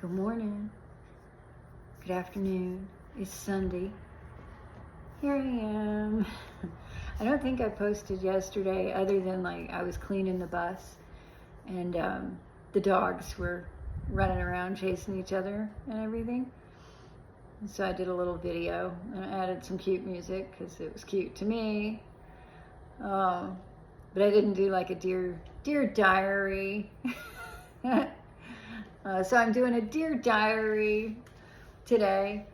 Good morning. Good afternoon. It's Sunday. Here I am. I don't think I posted yesterday other than like I was cleaning the bus and the dogs were running around chasing each other and everything. And so I did a little video and I added some cute music because it was cute to me. But I didn't do like a dear diary. So I'm doing a dear diary today.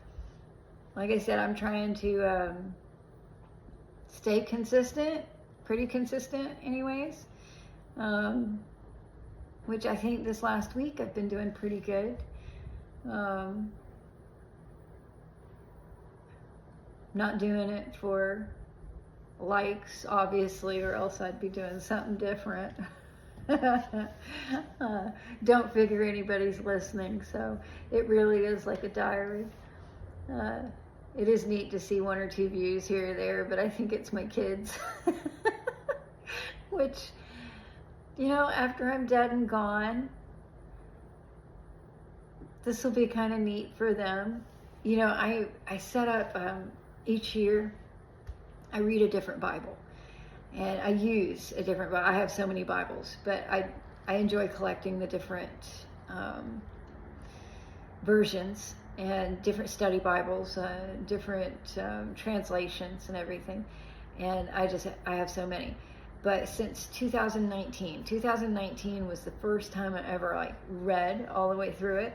Like I said, I'm trying to stay consistent, pretty consistent anyways, which I think this last week I've been doing pretty good. Not doing it for likes, obviously, or else I'd be doing something different. Don't figure anybody's listening, so it really is like a diary. It is neat to see one or two views here or there, but I think it's my kids. Which, you know, after I'm dead and gone, this will be kind of neat for them. You know, I set up each year, I read a different Bible. And I use a different Bible. I have so many Bibles, but I enjoy collecting the different versions and different study Bibles, different translations and everything. And I have so many. But since 2019 was the first time I ever like read all the way through it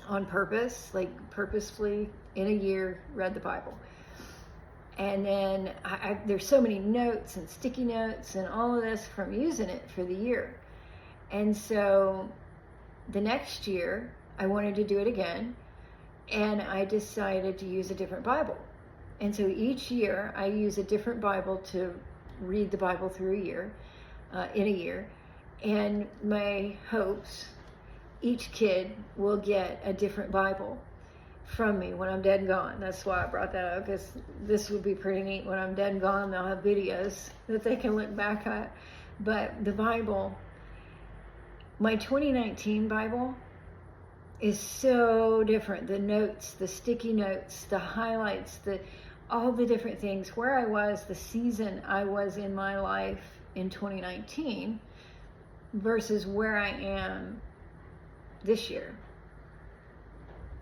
on purpose, like purposefully in a year read the Bible. And then there's so many notes and sticky notes and all of this from using it for the year. And so the next year, I wanted to do it again. And I decided to use a different Bible. And so each year, I use a different Bible to read the Bible through a year, in a year. And my hopes, each kid will get a different Bible from me when I'm dead and gone. That's why I brought that up, because this would be pretty neat. When I'm dead and gone, they'll have videos that they can look back at. But the Bible, my 2019 Bible is so different. The notes, the sticky notes, the highlights, all the different things, where I was, the season I was in my life in 2019 versus where I am this year.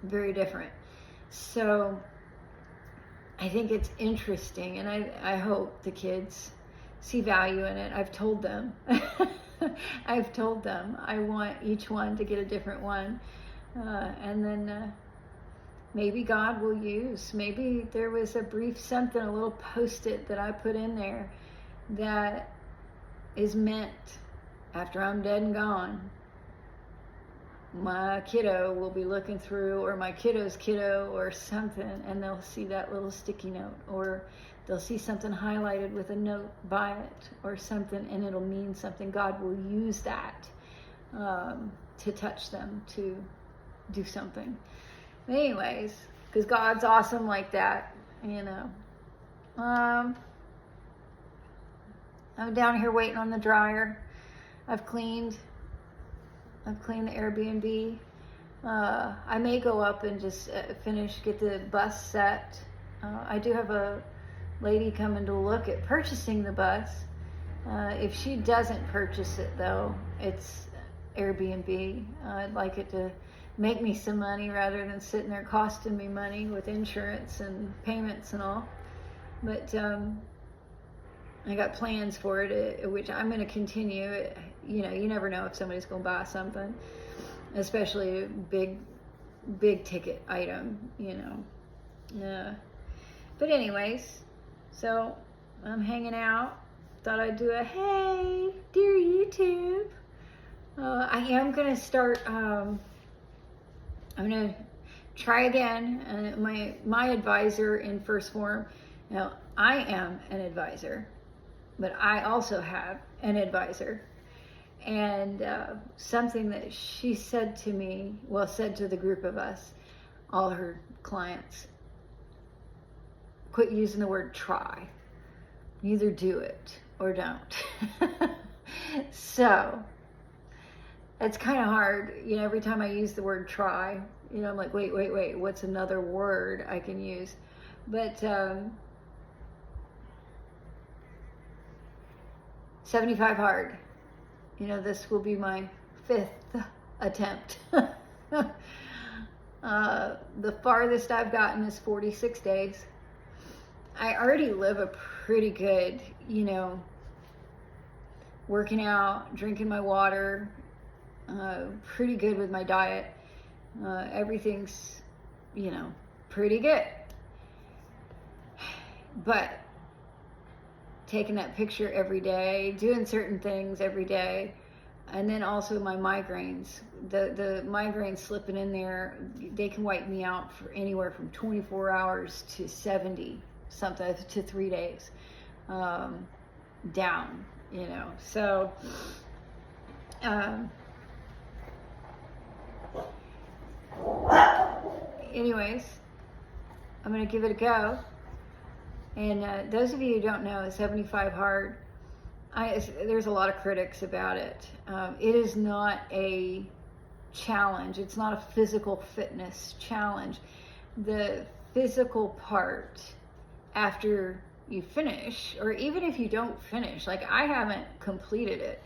Very different. So I think it's interesting, and I hope the kids see value in it. I've told them. I've told them I want each one to get a different one. And then maybe God will use, maybe there was a brief something, a little post-it that I put in there that is meant after I'm dead and gone. My kiddo will be looking through, or my kiddo's kiddo or something, and they'll see that little sticky note, or they'll see something highlighted with a note by it or something, and it'll mean something. God will use that to touch them, to do something. But anyways, because God's awesome like that, you know. I'm down here waiting on the dryer. I've cleaned the Airbnb. I may go up and just get the bus set. I do have a lady coming to look at purchasing the bus. If she doesn't purchase it though, it's Airbnb. I'd like it to make me some money rather than sitting there costing me money with insurance and payments and all. But I got plans for it, which I'm going to continue. You know, you never know if somebody's going to buy something, especially a big ticket item, you know. But anyways, so I'm hanging out. Thought I'd do a hey, dear YouTube. I am going to start, I'm going to try again. My advisor in First Form, now I am an advisor, but I also have an advisor. And something that she said to me, said to the group of us, all her clients, quit using the word try. Either do it or don't. So it's kind of hard. Every time I use the word try, I'm like, wait, what's another word I can use? But 75 hard. This will be my 5th attempt. The farthest I've gotten is 46 days. I already live a pretty good, working out, drinking my water, pretty good with my diet. Everything's, pretty good. But taking that picture every day, doing certain things every day, and then also my migraines. The migraines slipping in there, they can wipe me out for anywhere from 24 hours to 70 something to 3 days down. So anyways, I'm gonna give it a go. And those of you who don't know, 75 hard, there's a lot of critics about it. It is not a challenge. It's not a physical fitness challenge. The physical part after you finish, or even if you don't finish, like I haven't completed it.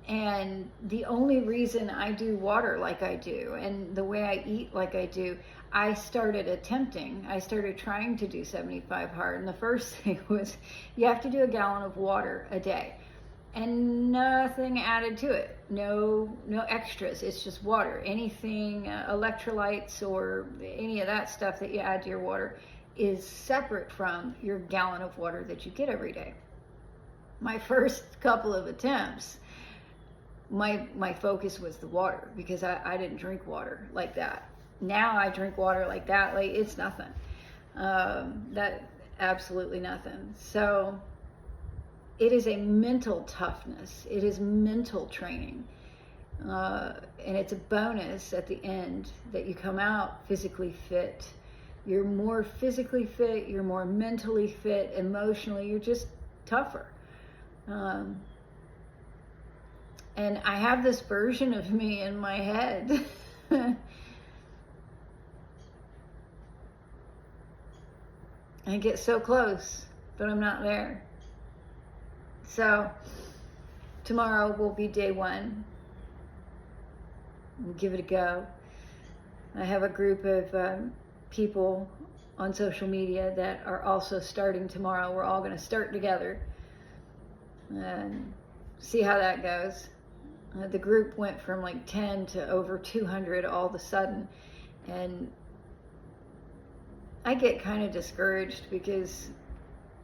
And the only reason I do water like I do, and the way I eat like I do, I started trying to do 75 hard. And the first thing was, you have to do a gallon of water a day. And nothing added to it. No extras. It's just water. Anything, electrolytes or any of that stuff that you add to your water is separate from your gallon of water that you get every day. My first couple of attempts, my focus was the water, because I didn't drink water like that. Now I drink water like that, like it's nothing. That absolutely nothing. So it is a mental toughness. It is mental training. And it's a bonus at the end that you come out physically fit. You're more physically fit, you're more mentally fit, emotionally, you're just tougher. And I have this version of me in my head. I get so close, but I'm not there. So tomorrow will be day 1. We'll give it a go. I have a group of people on social media that are also starting tomorrow. We're all going to start together and see how that goes. The group went from like 10 to over 200 all of a sudden, and I get kind of discouraged because,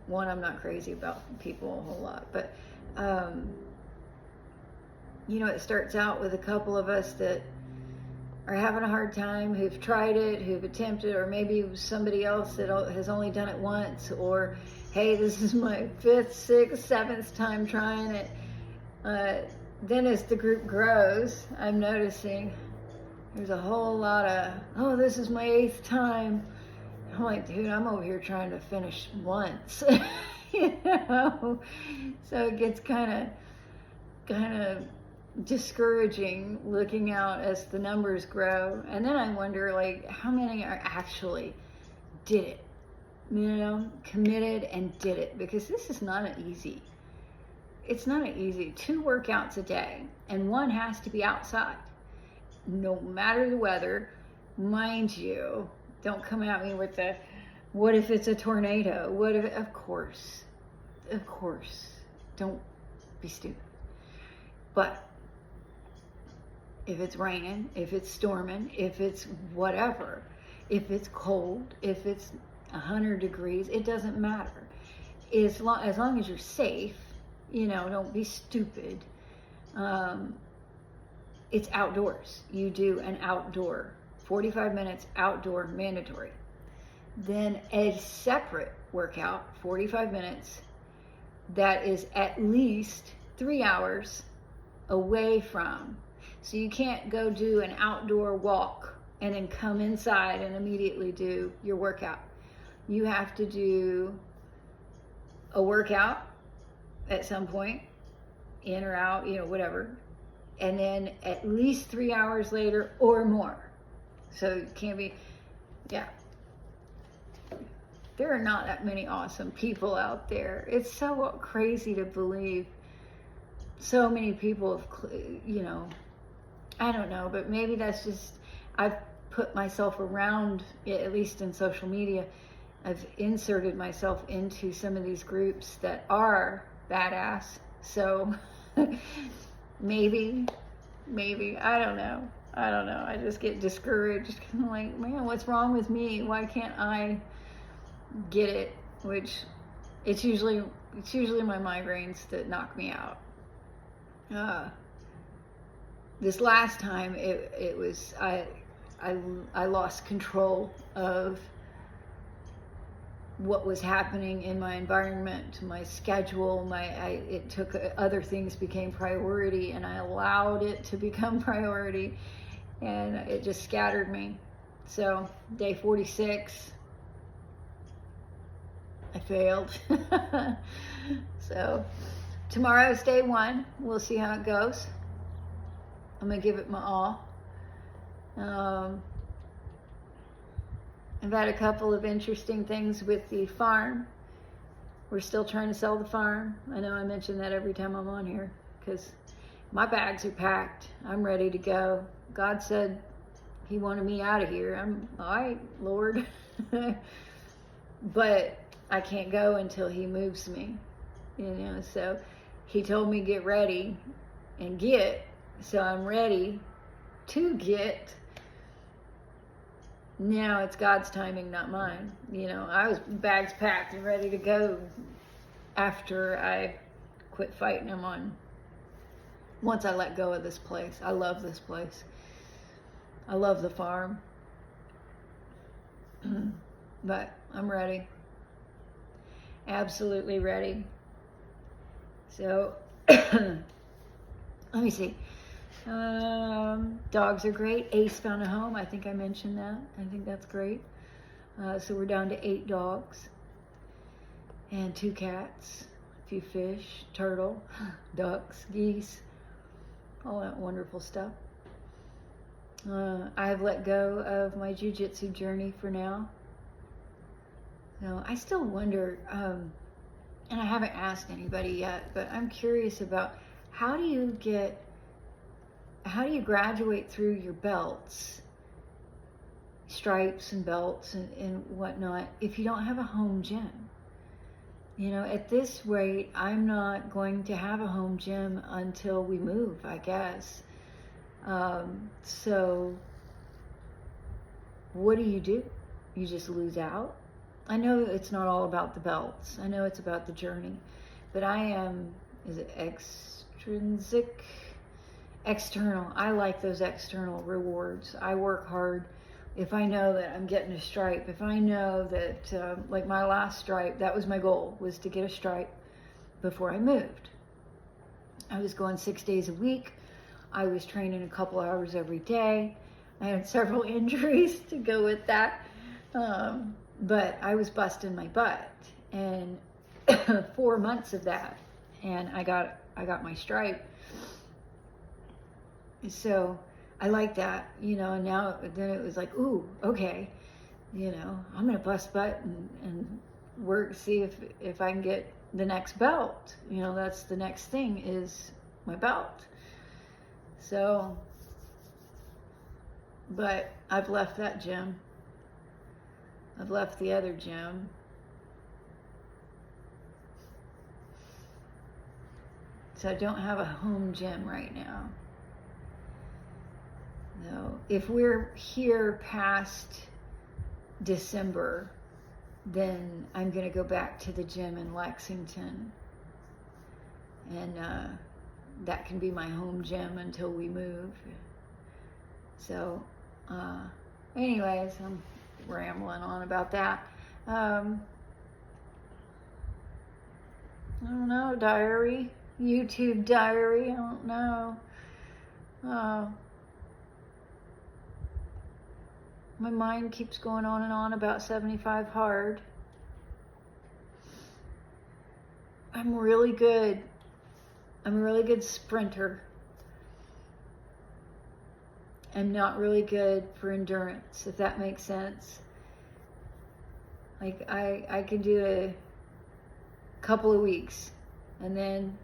one, I'm not crazy about people a whole lot, but it starts out with a couple of us that are having a hard time, who've tried it, who've attempted, or maybe somebody else that has only done it once, or hey, this is my 5th, 6th, 7th time trying it. Then as the group grows, I'm noticing there's a whole lot of, oh, this is my 8th time. I'm like, dude, I'm over here trying to finish once. So it gets kind of discouraging looking out as the numbers grow. And then I wonder, like, how many are actually did it, committed and did it, because this is not an easy. It's not an easy 2 workouts a day, and one has to be outside, no matter the weather. Mind you, don't come at me with the, what if it's a tornado? What if, of course, don't be stupid. But if it's raining, if it's storming, if it's whatever, if it's cold, if it's 100 degrees, it doesn't matter. As long as you're safe, don't be stupid. It's outdoors. You do an outdoor, 45 minutes outdoor mandatory. Then a separate workout, 45 minutes, that is at least 3 hours away from. So you can't go do an outdoor walk and then come inside and immediately do your workout. You have to do a workout at some point, in or out, whatever. and then at least 3 hours later or more. So it can't be, yeah. There are not that many awesome people out there. It's so crazy to believe so many people have, you know, I don't know, but maybe that's just, I've put myself around, at least in social media, I've inserted myself into some of these groups that are badass. So maybe, I don't know. I just get discouraged. I'm like, man, what's wrong with me? Why can't I get it? Which it's usually my migraines that knock me out. This last time it was I lost control of what was happening in my environment, my schedule, it took, other things became priority, and I allowed it to become priority, and it just scattered me. So day 46, I failed. So tomorrow's day 1. We'll see how it goes. I'm gonna give it my all. I've had a couple of interesting things with the farm. We're still trying to sell the farm. I know I mention that every time I'm on here because my bags are packed. I'm ready to go. God said he wanted me out of here. I'm all right, Lord. But I can't go until he moves me, you know. So he told me get ready and get. So I'm ready to get. Now it's God's timing, not mine. You know, I was bags packed and ready to go after I quit fighting him on. Once I let go of this place. I love this place. I love the farm. But I'm ready. Absolutely ready. So, let me see. Dogs are great. Ace found a home. I think I mentioned that. I think that's great. So we're down to 8 dogs and 2 cats, a few fish, turtle, ducks, geese, all that wonderful stuff. I've let go of my jiu-jitsu journey for now. So I still wonder, and I haven't asked anybody yet, but I'm curious about how do you graduate through your belts, stripes and belts and whatnot, if you don't have a home gym? You know, at this rate, I'm not going to have a home gym until we move, I guess. So what do? You just lose out? I know it's not all about the belts. I know it's about the journey. But I am, is it extrinsic? External. I like those external rewards. I work hard. If I know that I'm getting a stripe, if I know that, like my last stripe, that was my goal, was to get a stripe before I moved. I was going 6 days a week. I was training a couple hours every day. I had several injuries to go with that. But I was busting my butt, and 4 months of that, and I got my stripe. So I like that, you know. And now then it was like, ooh, okay, you know, I'm gonna bust butt and work, see if I can get the next belt. You know, that's the next thing, is my belt. So, but I've left that gym. I've left the other gym. So I don't have a home gym right now. No. If we're here past December, then I'm going to go back to the gym in Lexington. And that can be my home gym until we move. So, anyways, I'm rambling on about that. I don't know, diary, YouTube diary, I don't know. My mind keeps going on and on about 75 hard. I'm a really good sprinter. am not really good for endurance, if that makes sense. Like I can do a couple of weeks and then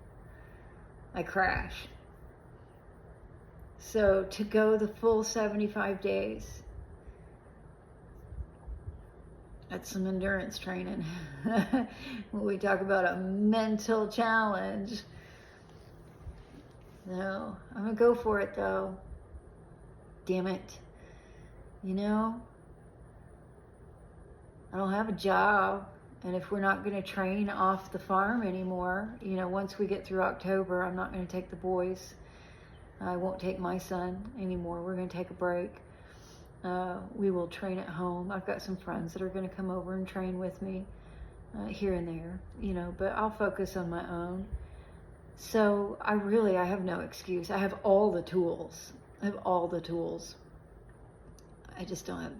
I crash. So to go the full 75 days, that's some endurance training. When we talk about a mental challenge. No, I'm gonna go for it though. Damn it. You know, I don't have a job. And if we're not gonna train off the farm anymore, you know, once we get through October, I'm not gonna take the boys. I won't take my son anymore. We're gonna take a break. We will train at home. I've got some friends that are gonna come over and train with me here and there, you know, but I'll focus on my own. So I have no excuse. I have all the tools. I just don't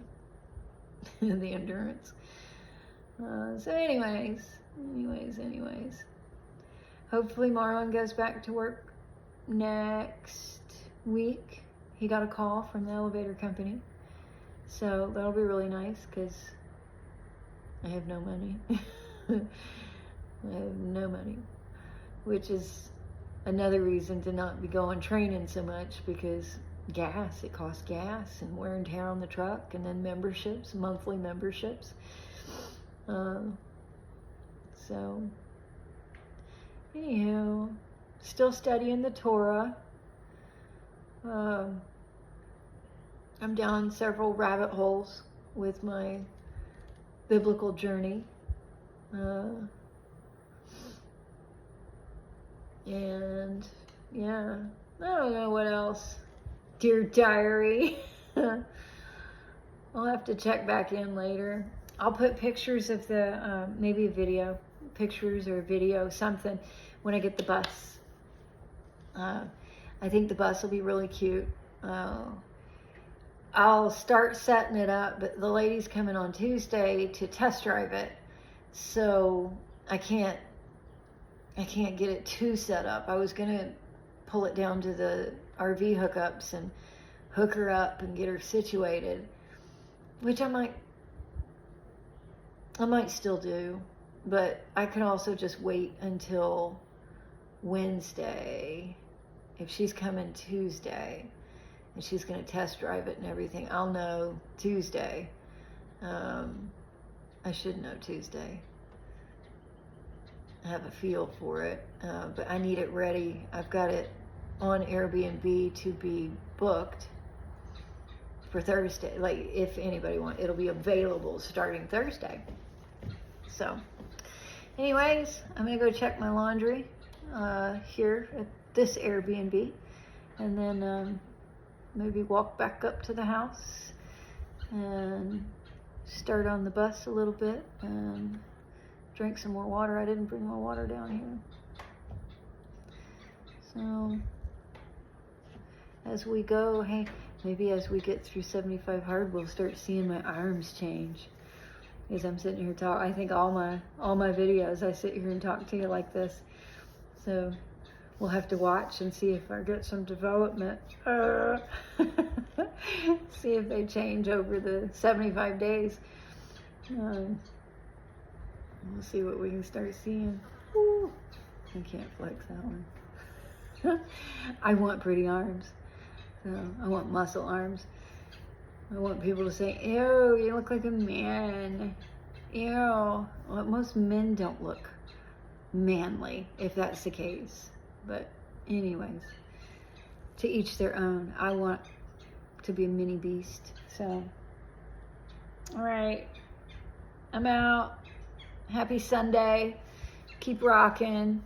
have the endurance. So anyways. Hopefully Marlon goes back to work next week. He got a call from the elevator company. So that'll be really nice because I have no money. Which is another reason to not be going training so much, because it costs gas and wear and tear on the truck, and then memberships, monthly memberships. So anyhow, still studying the Torah. I'm down several rabbit holes with my biblical journey. And yeah, I don't know what else. Dear diary. I'll have to check back in later. I'll put pictures of the, maybe a video, something when I get the bus. I think the bus will be really cute. I'll start setting it up, but the lady's coming on Tuesday to test drive it. So I can't get it too set up. I was gonna pull it down to the RV hookups and hook her up and get her situated, which I might still do, but I could also just wait until Wednesday. If she's coming Tuesday and she's gonna test drive it and everything, I'll know Tuesday. I should know Tuesday. I have a feel for it, but I need it ready. I've got it on Airbnb to be booked for Thursday. Like, if anybody wants, it'll be available starting Thursday. So anyways, I'm gonna go check my laundry here at this Airbnb, and then maybe walk back up to the house and start on the bus a little bit and drink some more water. I didn't bring my water down here. So as we go, hey, maybe as we get through 75 hard, we'll start seeing my arms change. As I'm sitting here talking, I think all my videos, I sit here and talk to you like this. So we'll have to watch and see if I get some development. See if they change over the 75 days. We'll see what we can start seeing. Woo. I can't flex that one. I want pretty arms. So I want muscle arms. I want people to say, ew, you look like a man. Ew. Well, most men don't look manly, if that's the case. But anyways, to each their own. I want to be a mini beast. So, all right. I'm out. Happy Sunday. Keep rocking.